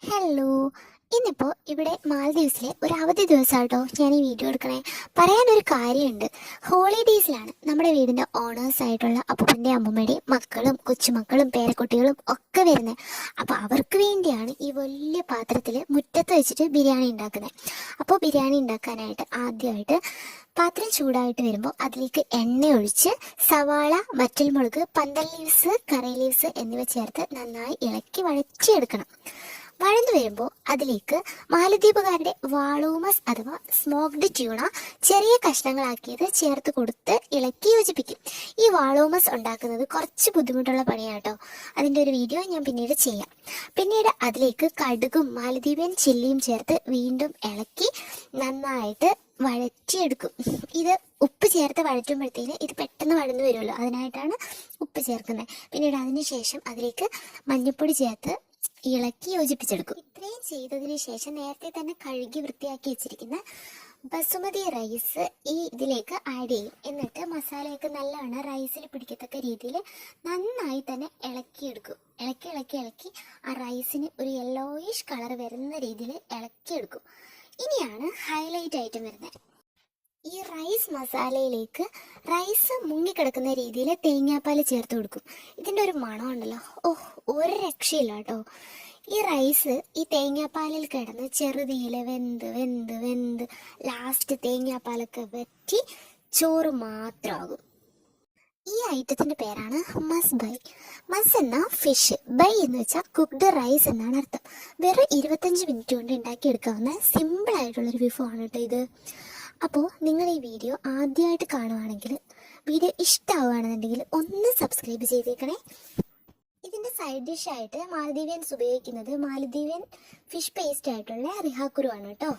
Hello, ഇന്നിപ്പോൾ ഇവിടെ മാൽദീവ്സിലെ ഒരു അവധി ദിവസമാട്ടോ ഞാൻ ഈ വീഡിയോ എടുക്കണേ. പറയാനൊരു കാര്യമുണ്ട്. ഹോളിഡേയ്സിലാണ് നമ്മുടെ വീടിൻ്റെ ഓണേഴ്സ് ആയിട്ടുള്ള അപ്പൂപ്പൻ്റെ അമ്മൂമ്മയുടെയും മക്കളും കൊച്ചുമക്കളും പേരക്കുട്ടികളും ഒക്കെ വരുന്നത്. അപ്പോൾ അവർക്ക് വേണ്ടിയാണ് ഈ വലിയ പാത്രത്തിൽ മുറ്റത്ത് വെച്ചിട്ട് ബിരിയാണി ഉണ്ടാക്കുന്നത്. അപ്പോൾ ബിരിയാണി ഉണ്ടാക്കാനായിട്ട് ആദ്യമായിട്ട് പാത്രം ചൂടായിട്ട് വരുമ്പോൾ അതിലേക്ക് എണ്ണ ഒഴിച്ച് സവാള, വറ്റൽമുളക്, പന്തൽ ലീവ്സ്, കറി ലീവ്സ് എന്നിവ ചേർത്ത് നന്നായി ഇളക്കി വഴറ്റിയെടുക്കണം. വഴന്നു വരുമ്പോൾ അതിലേക്ക് മാലദ്വീപുകാരുടെ വാളൂമസ് അഥവാ സ്മോക്ഡ് ട്യൂണ ചെറിയ കഷ്ണങ്ങളാക്കിയത് ചേർത്ത് കൊടുത്ത് ഇളക്കി യോജിപ്പിക്കും. ഈ വാളൂമസ് ഉണ്ടാക്കുന്നത് കുറച്ച് ബുദ്ധിമുട്ടുള്ള പണിയാട്ടോ. അതിൻ്റെ ഒരു വീഡിയോ ഞാൻ പിന്നീട് ചെയ്യാം. പിന്നീട് അതിലേക്ക് കടുകും മാലദ്വീപിയൻ ചില്ലിയും ചേർത്ത് വീണ്ടും ഇളക്കി നന്നായിട്ട് വഴറ്റിയെടുക്കും. ഇത് ഉപ്പ് ചേർത്ത് വഴറ്റുമ്പോഴത്തേന് ഇത് പെട്ടെന്ന് വഴന്നു വരുമല്ലോ, അതിനായിട്ടാണ് ഉപ്പ് ചേർക്കുന്നത്. പിന്നീട് അതിന് ശേഷം അതിലേക്ക് മഞ്ഞൾപ്പൊടി ചേർത്ത് ഇളക്കി യോജിപ്പിച്ചെടുക്കും. ഇത്രയും ചെയ്തതിന് ശേഷം നേരത്തെ തന്നെ കഴുകി വൃത്തിയാക്കി വെച്ചിരിക്കുന്ന ബസുമതി റൈസ് ഇതിലേക്ക് ആഡ് ചെയ്യും. എന്നിട്ട് മസാലയൊക്കെ നല്ലവണ്ണം റൈസിൽ പിടിക്കത്തക്ക രീതിയിൽ നന്നായി തന്നെ ഇളക്കിയെടുക്കും. ഇളക്കി ആ റൈസിന് ഒരു യെല്ലോയിഷ് കളർ വരുന്ന രീതിയിൽ ഇളക്കിയെടുക്കും. ഇനിയാണ് ഹൈലൈറ്റ് ഐറ്റം വരുന്നത്. ഈ റൈസ് മസാലയിലേക്ക് റൈസ് മുങ്ങിക്കിടക്കുന്ന രീതിയിൽ തേങ്ങാപ്പാൽ ചേർത്ത് കൊടുക്കും. ഇതിൻ്റെ ഒരു മണം ഉണ്ടല്ലോ, ഒരു രക്ഷയില്ല കേട്ടോ. ഈ റൈസ് ഈ തേങ്ങാപ്പാലിൽ കിടന്ന് ചെറുതീയിൽ വെന്ത് ലാസ്റ്റ് തേങ്ങാപ്പാലൊക്കെ വറ്റി ചോറ് മാത്രമാകും. ഈ ഐറ്റത്തിൻ്റെ പേരാണ് മസ് ബൈ. മസ് എന്ന ഫിഷ്, ബൈ എന്ന് വെച്ചാൽ കുക്ക്ഡ് റൈസ് എന്നാണ് അർത്ഥം. വെറും 25 മിനിറ്റ് കൊണ്ട് ഉണ്ടാക്കിയെടുക്കാവുന്ന സിമ്പിളായിട്ടുള്ളൊരു വിഭവമാണ് കേട്ടോ ഇത്. അപ്പോൾ നിങ്ങൾ ഈ വീഡിയോ ആദ്യമായിട്ട് കാണുവാണെങ്കിൽ, വീഡിയോ ഇഷ്ടമാവുകയാണെന്നുണ്ടെങ്കിൽ ഒന്ന് സബ്സ്ക്രൈബ് ചെയ്തേക്കണേ. ഇതിൻ്റെ സൈഡ് ഡിഷായിട്ട് മാലദ്വീപിയൻസ് ഉപയോഗിക്കുന്നത് മാലദ്വീപിയൻ ഫിഷ് പേസ്റ്റ് ആയിട്ടുള്ള റിഹാക്കുരു ആണ് കേട്ടോ.